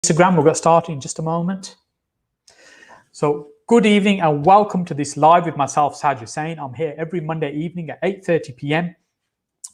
Instagram. We'll get started in just a moment. So good evening and welcome to this live with myself, Saj Hussain. I'm here every Monday evening at 8:30 p.m.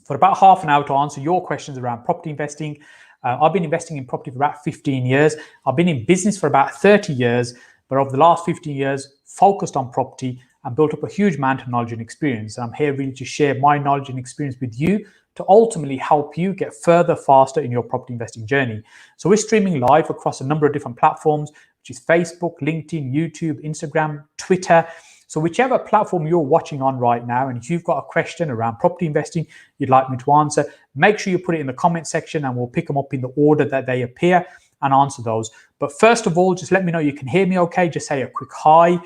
for about half an hour to answer your questions around property investing. I've been investing in property for about 15 years. I've been in business for about 30 years, but over the last 15 years, focused on property and built up a huge amount of knowledge and experience. I'm here really to share my knowledge and experience with you to ultimately help you get further faster in your property investing journey. So we're streaming live across a number of different platforms, which is Facebook, LinkedIn, YouTube, Instagram, Twitter. So whichever platform you're watching on right now, and if you've got a question around property investing you'd like me to answer, make sure you put it in the comment section and we'll pick them up in the order that they appear and answer those. But first of all, just let me know you can hear me okay. Just say a quick hi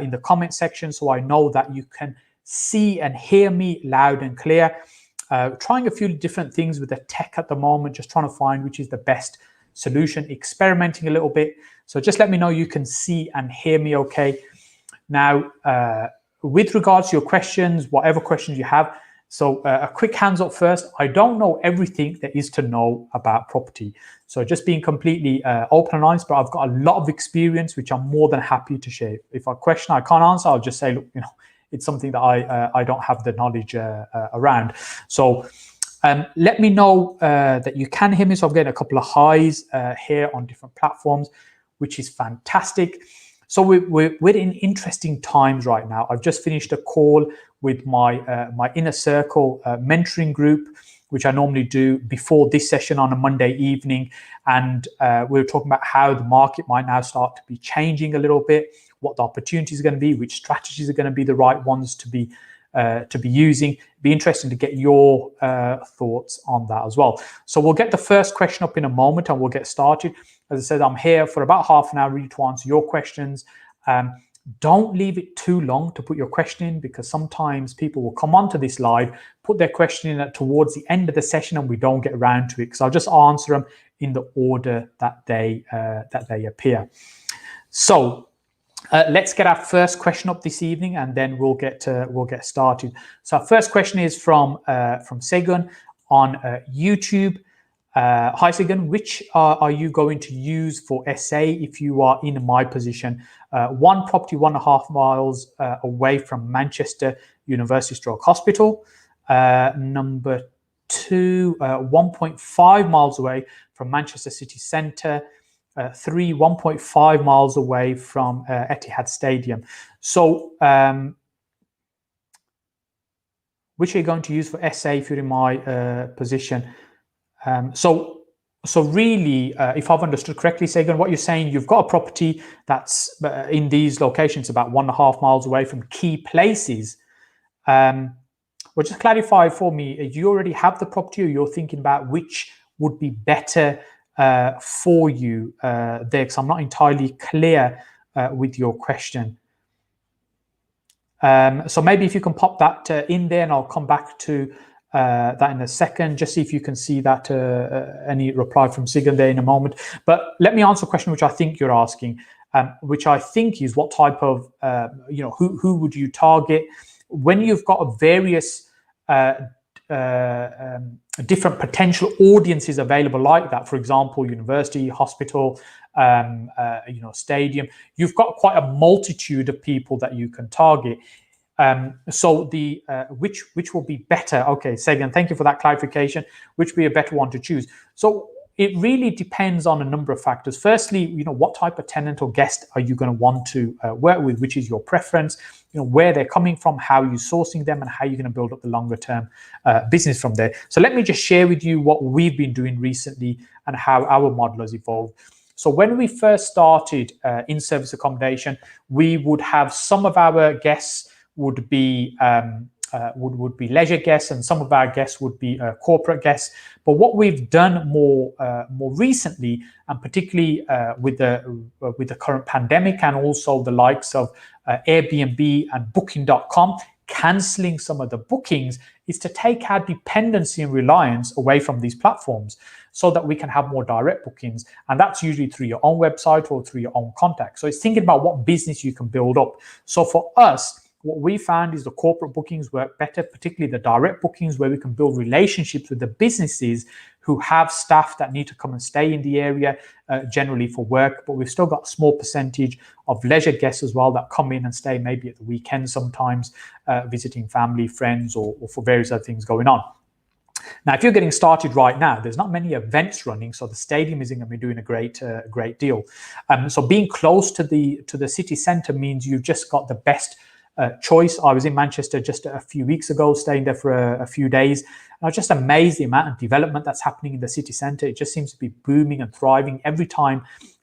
in the comment section so I know that you can see and hear me loud and clear. Trying a few different things with the tech at the moment, just trying to find which is the best solution, experimenting a little bit. So just let me know you can see and hear me okay. Now, with regards to your questions, whatever questions you have, so a quick hands up first. I don't know everything there is to know about property. So just being completely open and honest, but I've got a lot of experience, which I'm more than happy to share. If a question I can't answer, I'll just say, look, it's something that I don't have the knowledge around. So let me know that you can hear me. So I'm getting a couple of highs here on different platforms, which is fantastic. So we're in interesting times right now. I've just finished a call with my inner circle mentoring group, which I normally do before this session on a Monday evening. And we were talking about how the market might now start to be changing a little bit, what the opportunities are going to be, which strategies are going to be the right ones to be using. It'd be interesting to get your thoughts on that as well. So we'll get the first question up in a moment and we'll get started. As I said, I'm here for about half an hour really to answer your questions. Don't leave it too long to put your question in, because sometimes people will come onto this live, put their question in towards the end of the session and we don't get around to it. So I'll just answer them in the order that they appear. So let's get our first question up this evening and then we'll get started. So our first question is from Segun on YouTube. Hi Segun, which are you going to use for SA if you are in my position? One property 1.5 miles away from Manchester University Stroke Hospital. Number two, 1.5 miles away from Manchester City Centre. 3, 1.5 miles away from Etihad Stadium. So which are you going to use for SA if you're in my position? So really, if I've understood correctly, Segun, what you're saying, you've got a property that's in these locations about 1.5 miles away from key places. Well, just clarify for me, do you already have the property or you're thinking about which would be better for you there? Because I'm not entirely clear with your question. So maybe if you can pop that in there and I'll come back to that in a second, just see if you can see that any reply from Sigan there in a moment. But let me answer a question which I think you're asking, which I think is what type of, who would you target when you've got various different potential audiences available like that. For example, university, hospital, stadium. You've got quite a multitude of people that you can target. So the which will be better? Okay, Segan, thank you for that clarification. Which would be a better one to choose? So it really depends on a number of factors. Firstly, what type of tenant or guest are you going to want to work with? Which is your preference? Where they're coming from, how you're sourcing them, and how you're going to build up the longer term business from there. So let me just share with you what we've been doing recently and how our model has evolved. So when we first started in service accommodation, we would have some of our guests would be leisure guests, and some of our guests would be corporate guests. But what we've done more recently, and particularly with the current pandemic, and also the likes of Airbnb and Booking.com cancelling some of the bookings, is to take our dependency and reliance away from these platforms, so that we can have more direct bookings. And that's usually through your own website or through your own contacts. So it's thinking about what business you can build up. So for us, what we found is the corporate bookings work better, particularly the direct bookings, where we can build relationships with the businesses who have staff that need to come and stay in the area, generally for work. But we've still got a small percentage of leisure guests as well that come in and stay maybe at the weekend sometimes, visiting family, friends, or for various other things going on. Now, if you're getting started right now, there's not many events running, so the stadium isn't going to be doing a great deal. So being close to the city centre means you've just got the best choice. I was in Manchester just a few weeks ago, staying there for a few days. And I was just amazed the amount of development that's happening in the city centre. It just seems to be booming and thriving every time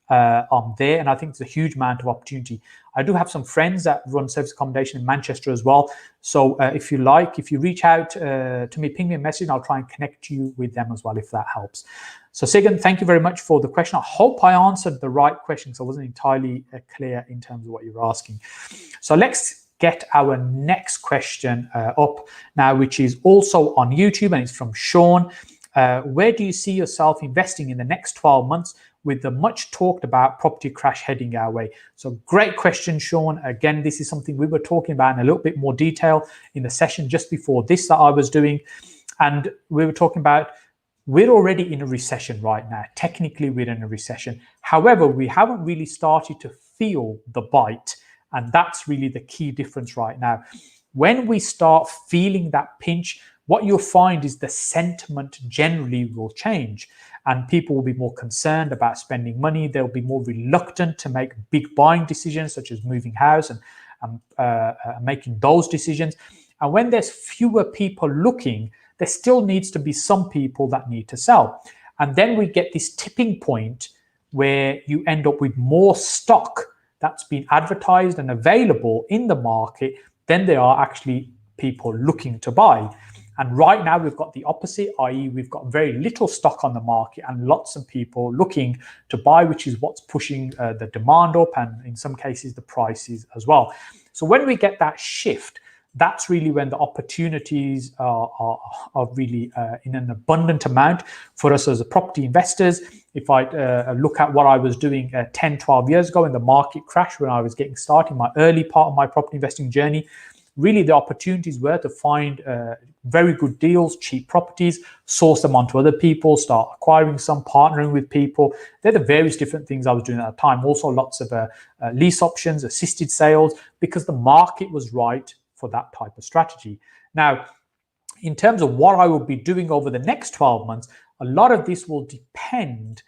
I'm there, and I think there's a huge amount of opportunity. I do have some friends that run service accommodation in Manchester as well. So if you reach out to me, ping me a message, and I'll try and connect you with them as well, if that helps. So Sigan, thank you very much for the question. I hope I answered the right question, because I wasn't entirely clear in terms of what you were asking. So let's get our next question up now, which is also on YouTube, and it's from Sean. Where do you see yourself investing in the next 12 months with the much talked about property crash heading our way? So great question, Sean. Again, this is something we were talking about in a little bit more detail in the session just before this that I was doing. And we were talking about, we're already in a recession right now. Technically, we're in a recession. However, we haven't really started to feel the bite. And that's really the key difference right now. When we start feeling that pinch, what you'll find is the sentiment generally will change, and people will be more concerned about spending money. They'll be more reluctant to make big buying decisions, such as moving house and making those decisions. And when there's fewer people looking, there still needs to be some people that need to sell. And then we get this tipping point where you end up with more stock that's been advertised and available in the market than there are actually people looking to buy. And right now we've got the opposite, i.e. we've got very little stock on the market and lots of people looking to buy, which is what's pushing the demand up, and in some cases the prices as well. So when we get that shift, that's really when the opportunities are really in an abundant amount for us as a property investors. If I look at what I was doing 10, 12 years ago in the market crash, when I was getting started, my early part of my property investing journey, really the opportunities were to find very good deals, cheap properties, source them onto other people, start acquiring some, partnering with people. They're the various different things I was doing at the time. Also lots of lease options, assisted sales, because the market was right for that type of strategy. Now, in terms of what I will be doing over the next 12 months, a lot of this will depend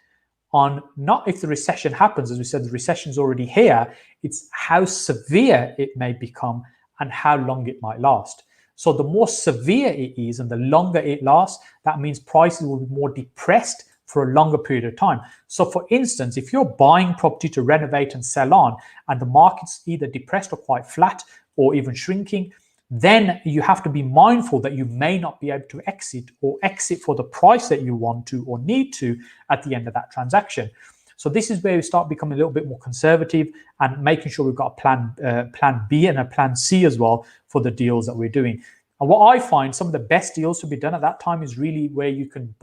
on not if the recession happens. As we said, the recession is already here. It's how severe it may become and how long it might last. So the more severe it is and the longer it lasts, that means prices will be more depressed for a longer period of time. So for instance, if you're buying property to renovate and sell on, and the market's either depressed or quite flat or even shrinking, then you have to be mindful that you may not be able to exit, or exit for the price that you want to or need to at the end of that transaction. So this is where we start becoming a little bit more conservative and making sure we've got a plan B and a plan C as well for the deals that we're doing. And what I find some of the best deals to be done at that time is really where you can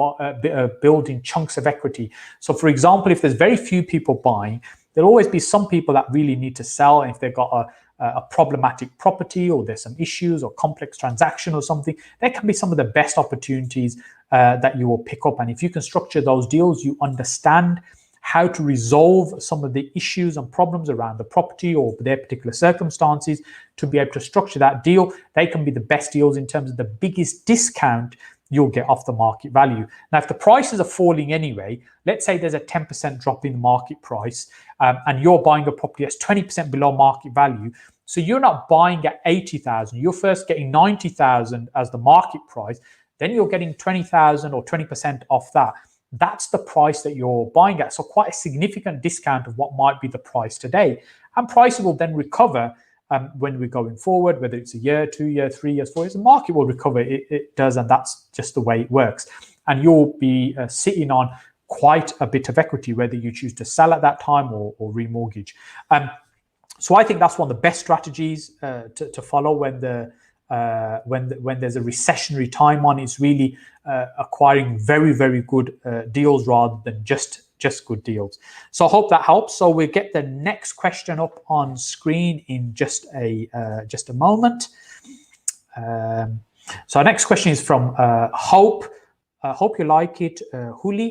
build in chunks of equity. So for example, if there's very few people buying, there'll always be some people that really need to sell. And if they've got a problematic property, or there's some issues or complex transaction or something, there can be some of the best opportunities that you will pick up. And if you can structure those deals, you understand how to resolve some of the issues and problems around the property or their particular circumstances to be able to structure that deal. They can be the best deals in terms of the biggest discount you'll get off the market value. Now, if the prices are falling anyway, let's say there's a 10% drop in the market price, and you're buying a property that's 20% below market value. So you're not buying at 80,000, you're first getting 90,000 as the market price, then you're getting 20,000 or 20% off that. That's the price that you're buying at. So quite a significant discount of what might be the price today. And prices will then recover when we're going forward, whether it's a year, 2 years, 3 years, 4 years, the market will recover. It does, and that's just the way it works. And you'll be sitting on quite a bit of equity, whether you choose to sell at that time or remortgage. So I think that's one of the best strategies to follow when there's a recessionary time on. Is really acquiring very, very good deals rather than just just good deals. So I hope that helps. So we'll get the next question up on screen in just a moment. So our next question is from Hope. Hope you like it, Huli.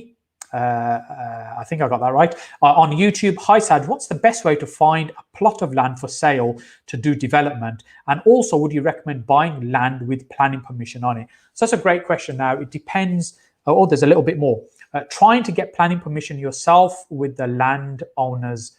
I think I got that right. On YouTube, hi Saj, what's the best way to find a plot of land for sale to do development? And also, would you recommend buying land with planning permission on it? So that's a great question. Now, it depends. Oh, there's a little bit more. Trying to get planning permission yourself with the landowner's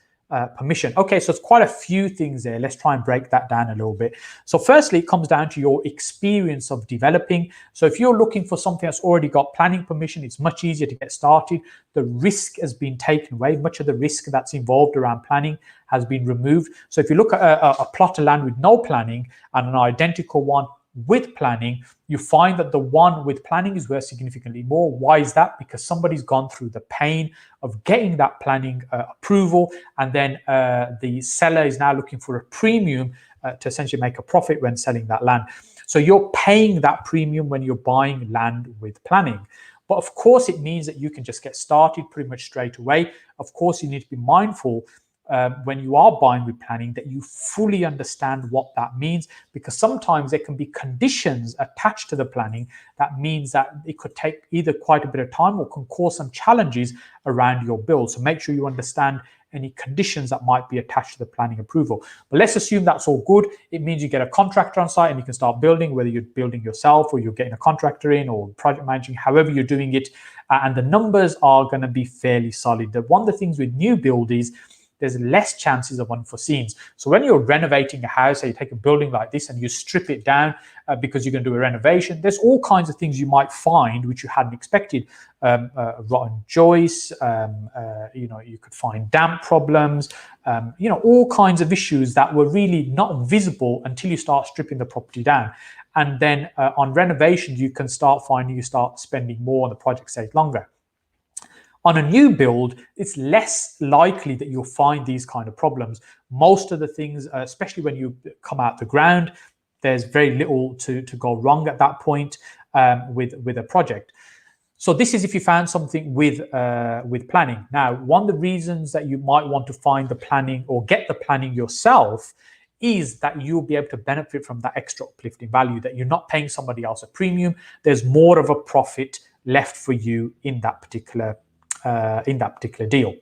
permission. Okay, so it's quite a few things there. Let's try and break that down a little bit. So firstly, it comes down to your experience of developing. So if you're looking for something that's already got planning permission, it's much easier to get started. The risk has been taken away. Much of the risk that's involved around planning has been removed. So if you look at a plot of land with no planning and an identical one with planning, you find that the one with planning is worth significantly more. Why is that? Because somebody's gone through the pain of getting that planning approval, and then the seller is now looking for a premium to essentially make a profit when selling that land. So you're paying that premium when you're buying land with planning. But of course, it means that you can just get started pretty much straight away. Of course, you need to be mindful when you are buying with planning that you fully understand what that means, because sometimes there can be conditions attached to the planning that means that it could take either quite a bit of time or can cause some challenges around your build. So make sure you understand any conditions that might be attached to the planning approval. But let's assume that's all good. It means you get a contractor on site and you can start building, whether you're building yourself or you're getting a contractor in or project managing, however you're doing it. And the numbers are going to be fairly solid. One of the things with new build is there's less chances of unforeseens. So when you're renovating a house, say you take a building like this and you strip it down because you're going to do a renovation, there's all kinds of things you might find which you hadn't expected. Rotten joists, you could find damp problems, all kinds of issues that were really not visible until you start stripping the property down. And then on renovations, you can start finding you start spending more and the project stays longer. On a new build, it's less likely that you'll find these kind of problems. Most of the things, especially when you come out the ground, there's very little to go wrong at that point with a project. So this is if you found something with planning. Now, one of the reasons that you might want to find the planning or get the planning yourself is that you'll be able to benefit from that extra uplifting value, that you're not paying somebody else a premium. There's more of a profit left for you in that particular deal.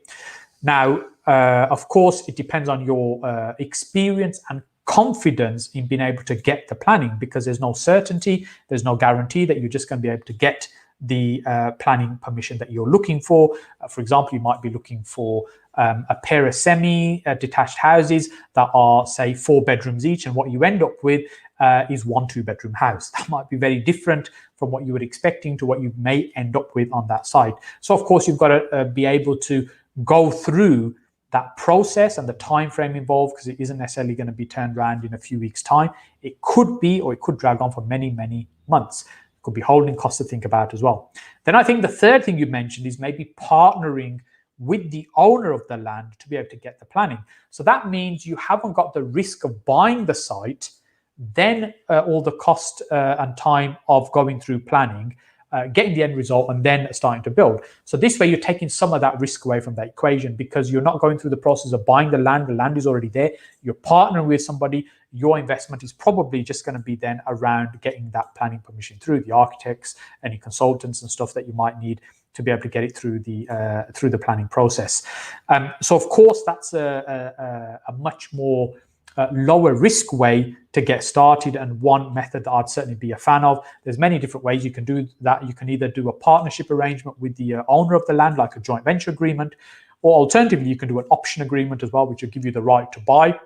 Now, of course, it depends on your experience and confidence in being able to get the planning, because there's no certainty, there's no guarantee that you're just going to be able to get the planning permission that you're looking for. For example, you might be looking for a pair of semi-detached houses that are, say, 4 bedrooms each, and what you end up with is 1 2-bedroom house. That might be very different from what you were expecting to what you may end up with on that site. So, of course, you've got to be able to go through that process and the time frame involved, because it isn't necessarily going to be turned around in a few weeks' time. It could be, or it could drag on for many, many months. It could be holding costs to think about as well. Then I think the third thing you mentioned is maybe partnering with the owner of the land to be able to get the planning. So that means you haven't got the risk of buying the site, then all the cost and time of going through planning, getting the end result, and then starting to build. So this way you're taking some of that risk away from that equation, because you're not going through the process of buying the land is already there. You're partnering with somebody. Your investment is probably just going to be then around getting that planning permission through the architects, any consultants and stuff that you might need to be able to get it through the planning process. So of course that's a much more lower risk way to get started, and one method that I'd certainly be a fan of. There's many different ways you can do that. You can either do a partnership arrangement with the owner of the land, like a joint venture agreement, or alternatively you can do an option agreement as well, which will give you the right to buy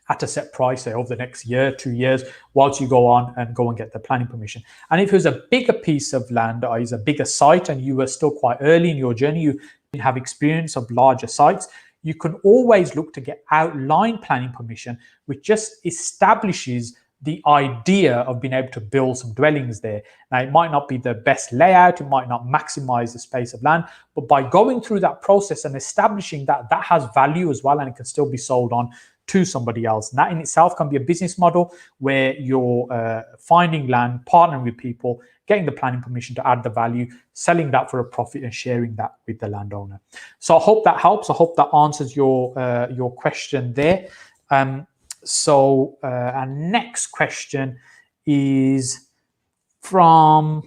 at a set price, say over the next year, 2 years, whilst you go and get the planning permission. And if it was a bigger piece of land, or is a bigger site, and you were still quite early in your journey, you didn't have experience of larger sites, you can always look to get outline planning permission, which just establishes the idea of being able to build some dwellings there. Now, it might not be the best layout, it might not maximize the space of land, but by going through that process and establishing that that has value as well, and it can still be sold on to somebody else. And that in itself can be a business model where you're finding land, partnering with people, getting the planning permission to add the value, selling that for a profit and sharing that with the landowner. So I hope that helps. I hope that answers your question there. Our next question is from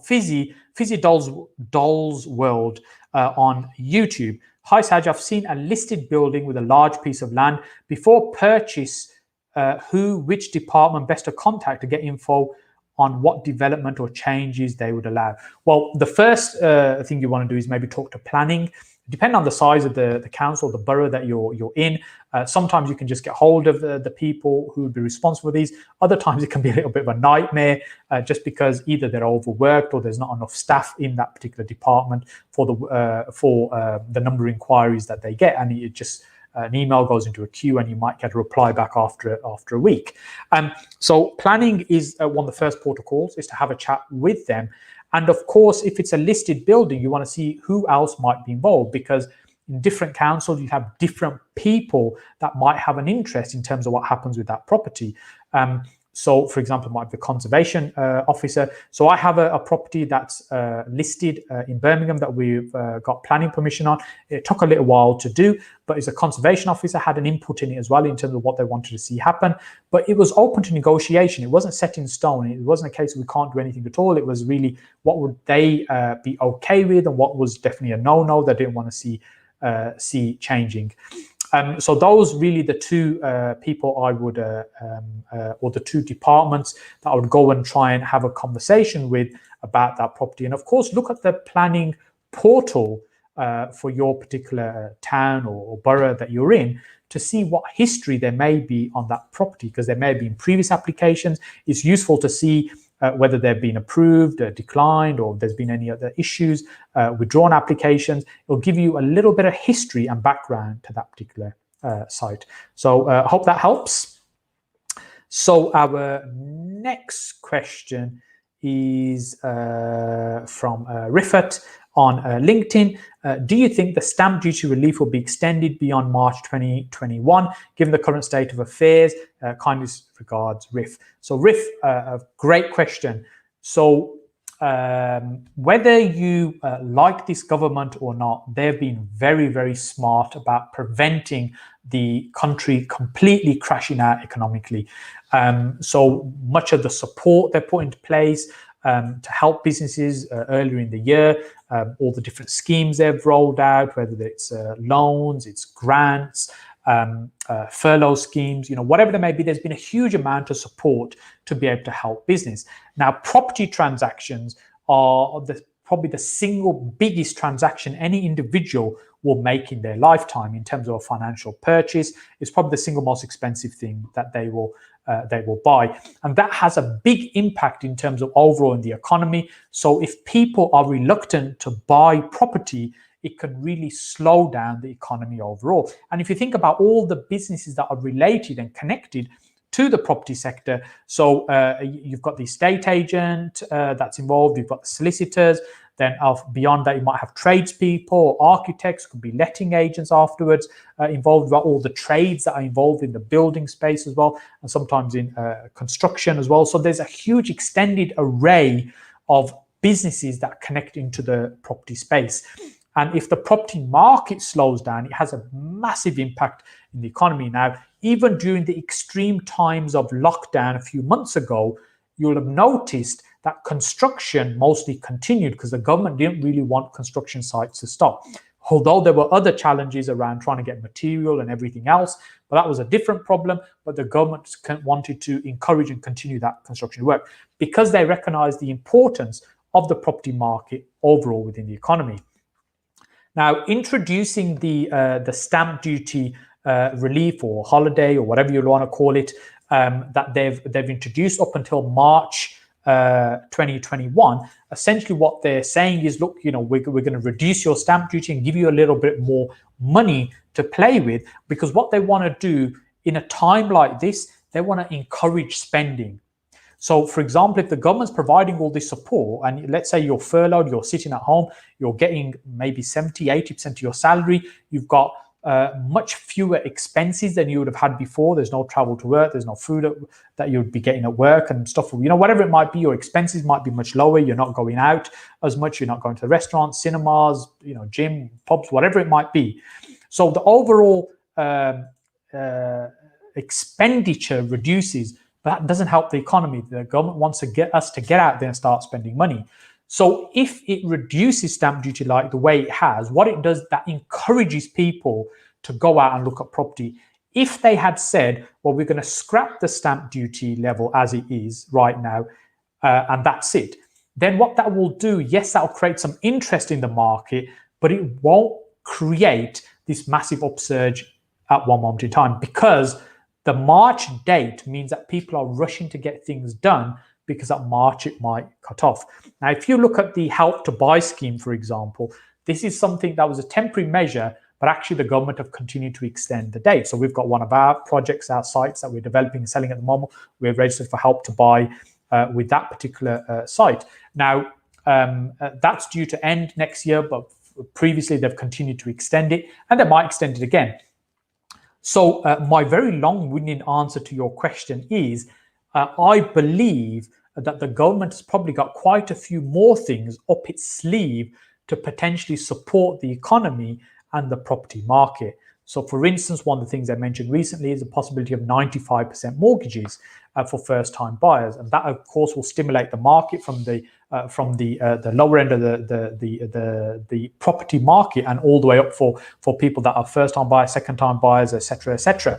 Fizzy Dolls World on YouTube. Hi Saj, I've seen a listed building with a large piece of land. Before purchase, which department best to contact to get info on what development or changes they would allow? Well, the first thing you want to do is maybe talk to planning. Depending on the size of the council, the borough that you're in, sometimes you can just get hold of the people who would be responsible for these. Other times it can be a little bit of a nightmare, just because either they're overworked or there's not enough staff in that particular department for the number of inquiries that they get, and it just an email goes into a queue and you might get a reply back after a week. So planning is one of the first protocols, is to have a chat with them. And of course, if it's a listed building, you want to see who else might be involved, because in different councils, you have different people that might have an interest in terms of what happens with that property. So, for example, it might be the conservation officer. So I have a property that's listed in Birmingham that we've got planning permission on. It took a little while to do, but as a conservation officer had an input in it as well in terms of what they wanted to see happen. But it was open to negotiation. It wasn't set in stone. It wasn't a case of we can't do anything at all. It was really what would they be okay with and what was definitely a no-no they didn't want to see changing. So those really the two people I would, or the two departments that I would go and try and have a conversation with about that property. And of course, look at the planning portal for your particular town or borough that you're in to see what history there may be on that property, because there may be in previous applications. It's useful to see whether they've been approved, declined, or there's been any other issues, withdrawn applications. It'll give you a little bit of history and background to that particular site. So I hope that helps. So our next question is from Rifat on LinkedIn. Do you think the stamp duty relief will be extended beyond March 2021, given the current state of affairs? Kindly regards, Riff. So Riff, a great question. So whether you like this government or not, they've been very, very smart about preventing the country completely crashing out economically. So much of the support they put into place to help businesses earlier in the year, all the different schemes they've rolled out, whether it's loans, it's grants, furlough schemes, whatever there may be, there's been a huge amount of support to be able to help business. Now, property transactions are probably the single biggest transaction any individual will make in their lifetime in terms of a financial purchase. It's probably the single most expensive thing that they will buy. And that has a big impact in terms of overall in the economy. So if people are reluctant to buy property, it can really slow down the economy overall. And if you think about all the businesses that are related and connected to the property sector, so you've got the estate agent that's involved, you've got the solicitors, then beyond that you might have tradespeople, architects, could be letting agents afterwards involved, about all the trades that are involved in the building space as well, and sometimes in construction as well. So there's a huge extended array of businesses that connect into the property space. And if the property market slows down, it has a massive impact in the economy. Now, even during the extreme times of lockdown a few months ago, you'll have noticed that construction mostly continued because the government didn't really want construction sites to stop. Although there were other challenges around trying to get material and everything else, but that was a different problem. But the government wanted to encourage and continue that construction work because they recognized the importance of the property market overall within the economy. Now, introducing the stamp duty relief or holiday or whatever you want to call it, that they've introduced up until March 2021. Essentially, what they're saying is, look, we're going to reduce your stamp duty and give you a little bit more money to play with, because what they want to do in a time like this, they want to encourage spending. So, for example, if the government's providing all this support and let's say you're furloughed, you're sitting at home, you're getting maybe 70, 80% of your salary, you've got much fewer expenses than you would have had before. There's no travel to work, there's no food that you would be getting at work and stuff. Whatever it might be, your expenses might be much lower. You're not going out as much. You're not going to the restaurants, cinemas, gym, pubs, whatever it might be. So the overall expenditure reduces, but that doesn't help the economy. The government wants to get us to get out there and start spending money. So if it reduces stamp duty like the way it has, what it does, that encourages people to go out and look at property. If they had said, well, we're going to scrap the stamp duty level as it is right now, and that's it, then what that will do, yes, that'll create some interest in the market, but it won't create this massive upsurge at one moment in time, because the March date means that people are rushing to get things done, because at March it might cut off. Now, if you look at the Help to Buy scheme, for example, this is something that was a temporary measure, but actually the government have continued to extend the date. So we've got one of our projects, our sites that we're developing and selling at the moment. We're registered for Help to Buy with that particular site. Now, that's due to end next year, but previously they've continued to extend it, and they might extend it again. So my very long-winded answer to your question is, I believe that the government has probably got quite a few more things up its sleeve to potentially support the economy and the property market. So, for instance, one of the things I mentioned recently is the possibility of 95% mortgages for first-time buyers, and that, of course, will stimulate the market from the lower end of the property market and all the way up for people that are first-time buyers, second-time buyers, etc., etc.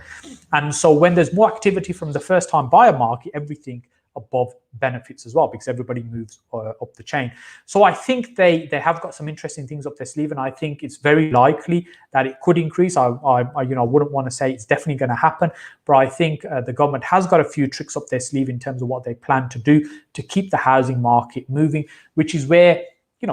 And so, when there's more activity from the first-time buyer market, everything above benefits as well, because everybody moves up the chain. So I think they have got some interesting things up their sleeve, and I think it's very likely that it could increase. I wouldn't want to say it's definitely going to happen, but I think the government has got a few tricks up their sleeve in terms of what they plan to do to keep the housing market moving, which is where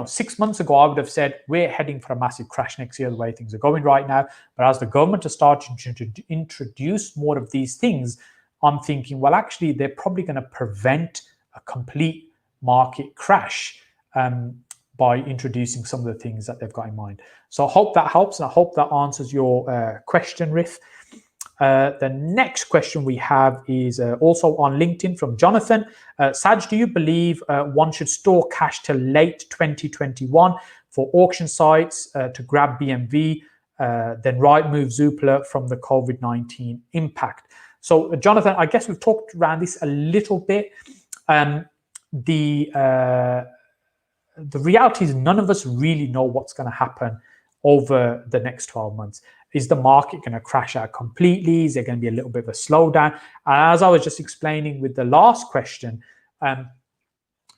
6 months ago I would have said we're heading for a massive crash next year the way things are going right now. But as the government has started to introduce more of these things, I'm thinking, well, actually, they're probably going to prevent a complete market crash by introducing some of the things that they've got in mind. So I hope that helps, and I hope that answers your question, Riff. The next question we have is also on LinkedIn from Jonathan. Saj, do you believe one should store cash till late 2021 for auction sites to grab BMV, then Rightmove, Zoopla from the COVID-19 impact? So, Jonathan, I guess we've talked around this a little bit. The reality is none of us really know what's going to happen over the next 12 months. Is the market going to crash out completely? Is there going to be a little bit of a slowdown? As I was just explaining with the last question,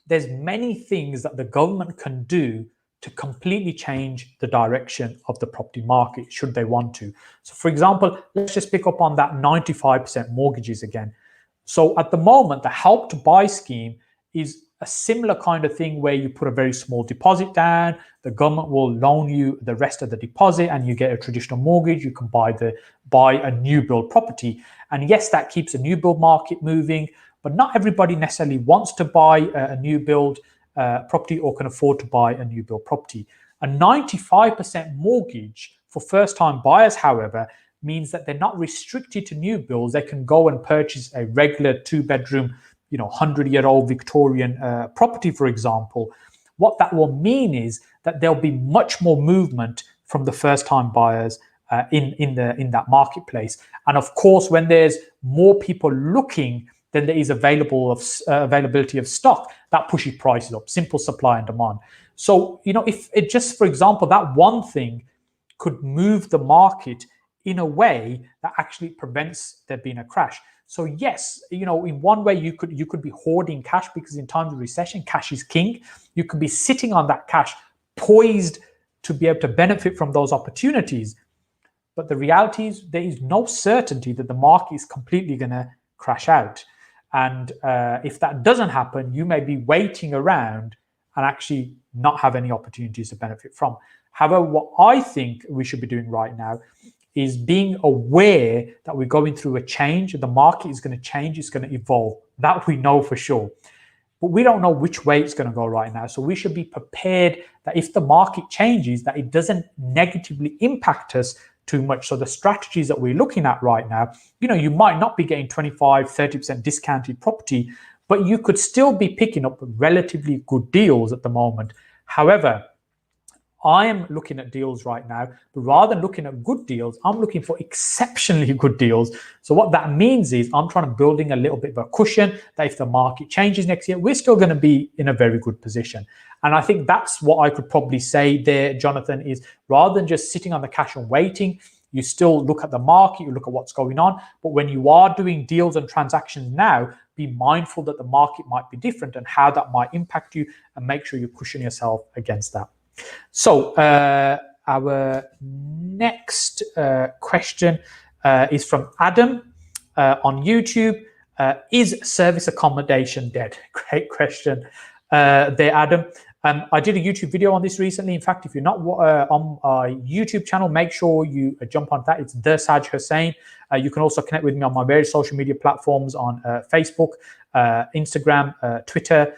there's many things that the government can do to completely change the direction of the property market, should they want to. So, for example, let's just pick up on that 95% mortgages again. So at the moment, the Help to Buy scheme is a similar kind of thing where you put a very small deposit down, the government will loan you the rest of the deposit, and you get a traditional mortgage. You can buy a new build property. And yes, that keeps the new build market moving, but not everybody necessarily wants to buy a new build property or can afford to buy a new build property. A 95% mortgage for first-time buyers, however, means that they're not restricted to new builds. They can go and purchase a regular 2-bedroom, 100-year-old Victorian property, for example. What that will mean is that there'll be much more movement from the first-time buyers in that marketplace. And of course, when there's more people looking than there is availability of stock, that pushes prices up. Simple supply and demand. So, if it just, for example, that one thing could move the market in a way that actually prevents there being a crash. So yes, in one way you could be hoarding cash, because in times of recession, cash is king. You could be sitting on that cash, poised to be able to benefit from those opportunities. But the reality is there is no certainty that the market is completely going to crash out. And if that doesn't happen, you may be waiting around and actually not have any opportunities to benefit from. However, what I think we should be doing right now is being aware that we're going through a change. The market is going to change. It's going to evolve. That we know for sure. But we don't know which way it's going to go right now. So we should be prepared that if the market changes, that it doesn't negatively impact us too much. So the strategies that we're looking at right now, you might not be getting 25, 30% discounted property, but you could still be picking up relatively good deals at the moment. However, I am looking at deals right now, but rather than looking at good deals, I'm looking for exceptionally good deals. So what that means is I'm trying to building a little bit of a cushion that if the market changes next year, we're still going to be in a very good position. And I think that's what I could probably say there, Jonathan, is rather than just sitting on the cash and waiting, you still look at the market, you look at what's going on. But when you are doing deals and transactions now, be mindful that the market might be different and how that might impact you, and make sure you cushion yourself against that. So our next question is from Adam on YouTube. Is service accommodation dead? Great question there, Adam. I did a YouTube video on this recently. In fact, if you're not on our YouTube channel, make sure you jump on that. It's The Saj Hussain. You can also connect with me on my various social media platforms on Facebook, Instagram, Twitter.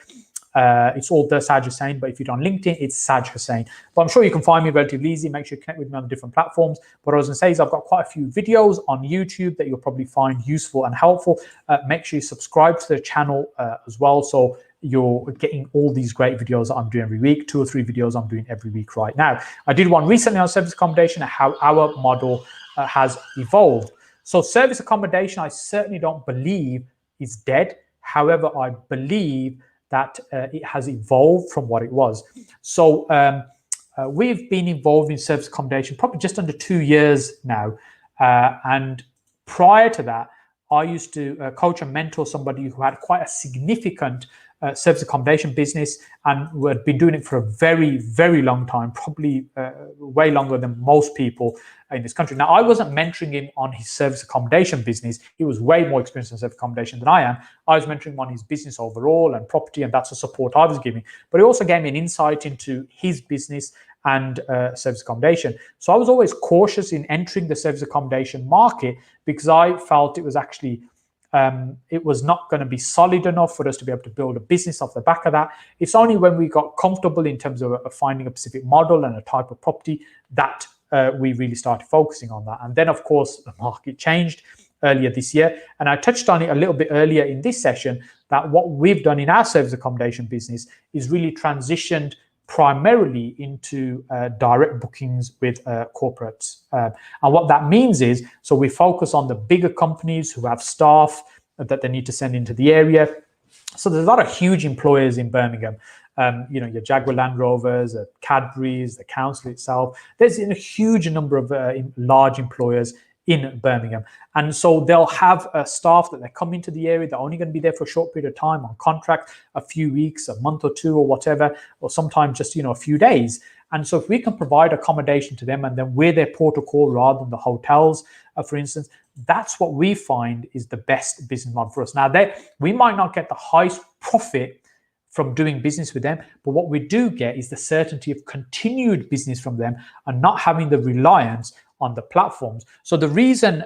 It's all The Saj Hussain, but if you're on LinkedIn, it's Saj Hussain. But I'm sure you can find me relatively easy. Make sure you connect with me on the different platforms. But what I was going to say is I've got quite a few videos on YouTube that you'll probably find useful and helpful. Make sure you subscribe to the channel as well, so you're getting all these great videos that I'm doing every week, 2 or 3 videos I'm doing every week right now. I did one recently on service accommodation and how our model has evolved. So service accommodation, I certainly don't believe is dead. However, I believe that it has evolved from what it was. So we've been involved in service accommodation probably just under 2 years now. And prior to that, I used to coach and mentor somebody who had quite a significant service accommodation business and who had been doing it for a very, very long time, probably way longer than most people in this country. Now, I wasn't mentoring him on his service accommodation business. He was way more experienced in service accommodation than I am. I was mentoring him on his business overall and property, and that's the support I was giving. But he also gave me an insight into his business and service accommodation. So I was always cautious in entering the service accommodation market because I felt it was actually it was not going to be solid enough for us to be able to build a business off the back of that. It's only when we got comfortable in terms of finding a specific model and a type of property that we really started focusing on that. And then, of course, the market changed earlier this year. And I touched on it a little bit earlier in this session, that what we've done in our service accommodation business is really transitioned primarily into direct bookings with corporates. And what that means is, so we focus on the bigger companies who have staff that they need to send into the area. So there's a lot of huge employers in Birmingham. Your Jaguar Land Rovers, Cadbury's, the council itself. There's a huge number of large employers in Birmingham. And so they'll have staff that they come into the area. They're only going to be there for a short period of time on contract, a few weeks, a month or two or whatever, or sometimes just, a few days. And so if we can provide accommodation to them and then we're their port of call rather than the hotels, for instance, that's what we find is the best business model for us. Now, we might not get the highest profit from doing business with them, but what we do get is the certainty of continued business from them and not having the reliance on the platforms. So the reason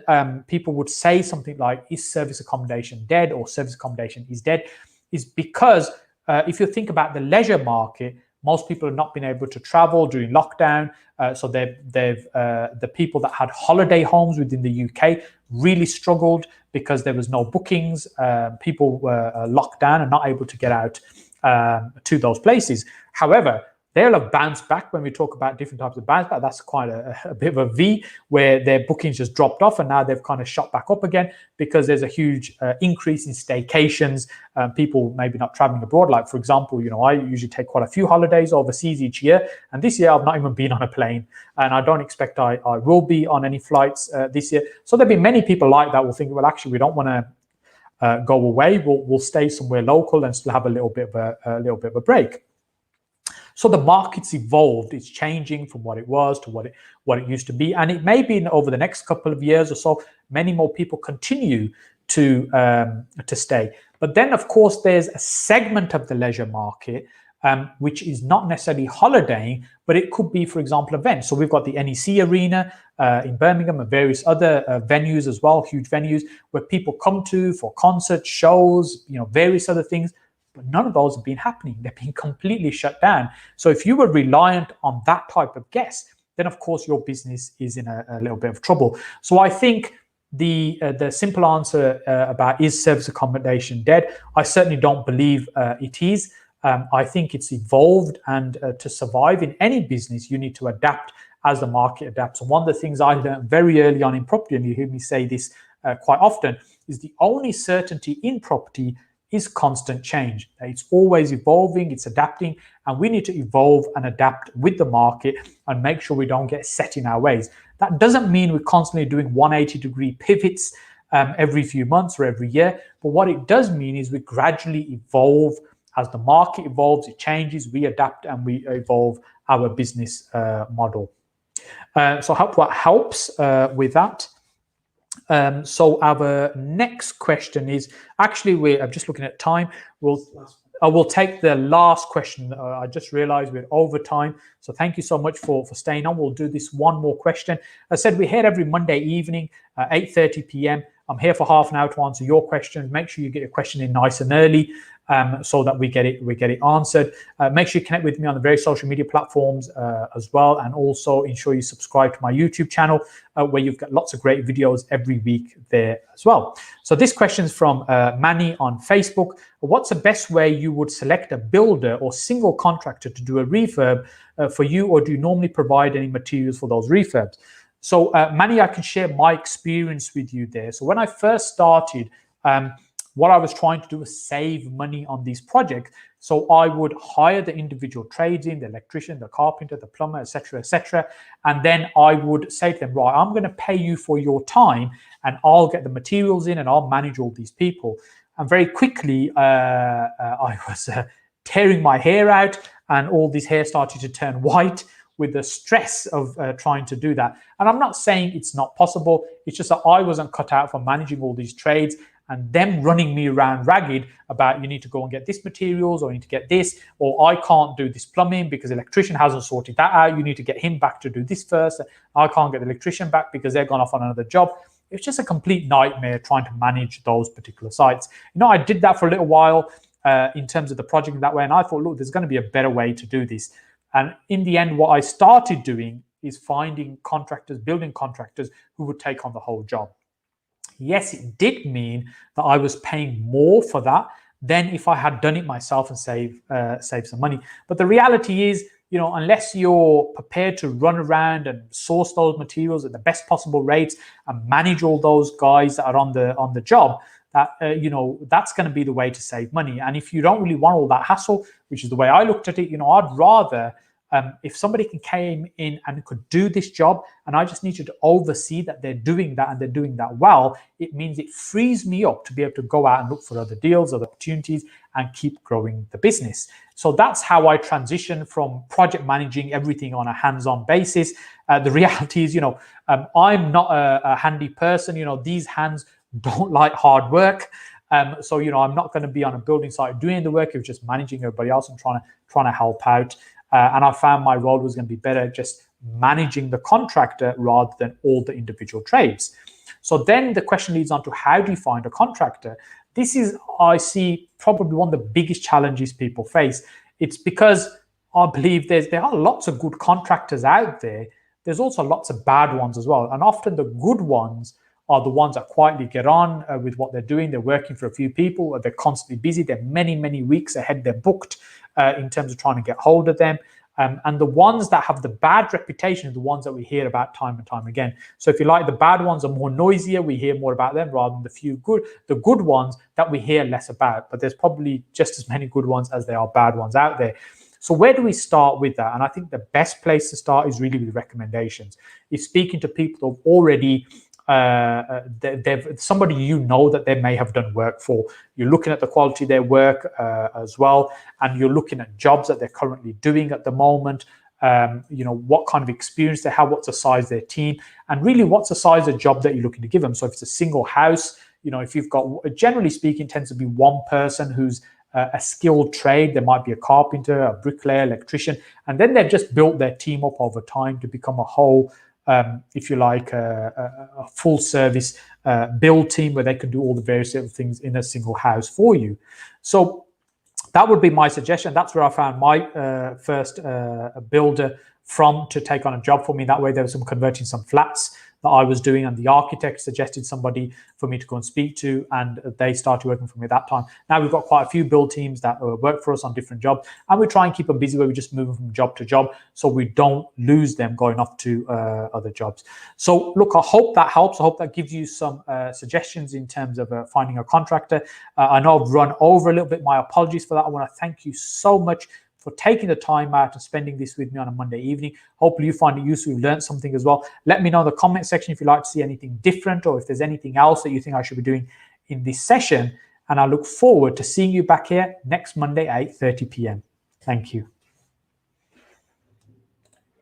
people would say something like, is service accommodation dead or service accommodation is dead, is because if you think about the leisure market, most people have not been able to travel during lockdown. So the people that had holiday homes within the UK really struggled because there was no bookings. People were locked down and not able to get out to those places. However, they'll have bounced back. When we talk about different types of bounce back, that's quite a bit of a V, where their bookings just dropped off and now they've kind of shot back up again because there's a huge increase in staycations, people maybe not traveling abroad. Like, for example, I usually take quite a few holidays overseas each year. And this year I've not even been on a plane, and I don't expect I will be on any flights this year. So there'll be many people like that will think, well, actually, we don't want to go away. We'll stay somewhere local and still have a little bit of a break. So the market's evolved. It's changing from what it was to what it used to be. And it may be over the next couple of years or so, many more people continue to stay. But then, of course, there's a segment of the leisure market which is not necessarily holidaying, but it could be, for example, events. So we've got the NEC Arena in Birmingham and various other venues as well, huge venues where people come to for concerts, shows, various other things. But none of those have been happening. They've been completely shut down. So if you were reliant on that type of guest, then of course your business is in a little bit of trouble. So I think the simple answer about is service accommodation dead? I certainly don't believe it is. I think it's evolved, and to survive in any business, you need to adapt as the market adapts. And one of the things I learned very early on in property, and you hear me say this quite often, is the only certainty in property is constant change. It's always evolving, it's adapting, and we need to evolve and adapt with the market and make sure we don't get set in our ways. That doesn't mean we're constantly doing 180-degree pivots every few months or every year, but what it does mean is we gradually evolve. As the market evolves, it changes, we adapt and we evolve our business model. So I hope that helps with that. So our next question is, actually, I'm just looking at time. I will take the last question. I just realized we're over time. So thank you so much for staying on. We'll do this one more question. I said we're here every Monday evening at 8:30 p.m. I'm here for half an hour to answer your questions. Make sure you get your question in nice and early, so that we get it answered. Make sure you connect with me on the various social media platforms as well, and also ensure you subscribe to my YouTube channel, where you've got lots of great videos every week there as well. So this question is from Manny on Facebook. What's the best way you would select a builder or single contractor to do a refurb for you, or do you normally provide any materials for those refurbs? So Manny, I can share my experience with you there. So when I first started, what I was trying to do was save money on these projects. So I would hire the individual trades in, the electrician, the carpenter, the plumber, etc., etc. And then I would say to them, right, I'm going to pay you for your time, and I'll get the materials in and I'll manage all these people. And very quickly, I was tearing my hair out, and all this hair started to turn white with the stress of trying to do that. And I'm not saying it's not possible. It's just that I wasn't cut out for managing all these trades, and them running me around ragged about, you need to go and get this materials, or you need to get this, or I can't do this plumbing because the electrician hasn't sorted that out. You need to get him back to do this first. I can't get the electrician back because they're gone off on another job. It's just a complete nightmare trying to manage those particular sites. You know, I did that for a little while in terms of the project in that way, and I thought, look, there's going to be a better way to do this. And in the end, what I started doing is finding contractors, building contractors who would take on the whole job. Yes, it did mean that I was paying more for that than if I had done it myself and save some money. But the reality is, you know, unless you're prepared to run around and source those materials at the best possible rates and manage all those guys that are on the job, that you know, that's going to be the way to save money. And if you don't really want all that hassle, which is the way I looked at it, you know, I'd rather if somebody came in and could do this job, and I just need you to oversee that they're doing that and they're doing that well, it means it frees me up to be able to go out and look for other deals, other opportunities, and keep growing the business. So that's how I transition from project managing everything on a hands-on basis. The reality is, you know, I'm not a handy person. You know, these hands don't like hard work. So, you know, I'm not going to be on a building site doing the work. It was just managing everybody else and trying to help out. And I found my role was going to be better just managing the contractor rather than all the individual trades. So then the question leads on to, how do you find a contractor? This is, I see, probably one of the biggest challenges people face. It's because I believe there are lots of good contractors out there. There's also lots of bad ones as well. And often the good ones are the ones that quietly get on with what they're doing. They're working for a few people, or they're constantly busy. They're many, many weeks ahead. They're booked in terms of trying to get hold of them. And the ones that have the bad reputation are the ones that we hear about time and time again. So if you like, the bad ones are more noisier. We hear more about them rather than the good ones that we hear less about. But there's probably just as many good ones as there are bad ones out there. So where do we start with that? And I think the best place to start is really with recommendations. Is speaking to people who've already somebody you know that they may have done work for. You're looking at the quality of their work as well, and you're looking at jobs that they're currently doing at the moment. You know, what kind of experience they have, what's the size of their team, and really what's the size of job that you're looking to give them. So if it's a single house, you know, if you've got, generally speaking, tends to be one person who's a skilled trade. There might be a carpenter, a bricklayer, electrician, and then they've just built their team up over time to become a whole, if you like, a full service build team where they can do all the various different things in a single house for you. So that would be my suggestion. That's where I found my first builder from to take on a job for me. That way there was some converting some flats that I was doing, and the architect suggested somebody for me to go and speak to, and they started working for me at that time. Now we've got quite a few build teams that work for us on different jobs, and we try and keep them busy where we just move from job to job so we don't lose them going off to other jobs. So look, I hope that helps. I hope that gives you some suggestions in terms of finding a contractor. I know I've run over a little bit. My apologies for that. I want to thank you so much for taking the time out and spending this with me on a Monday evening. Hopefully you find it useful, you've learned something as well. Let me know in the comment section if you'd like to see anything different, or if there's anything else that you think I should be doing in this session. And I look forward to seeing you back here next Monday at 8:30 p.m. Thank you.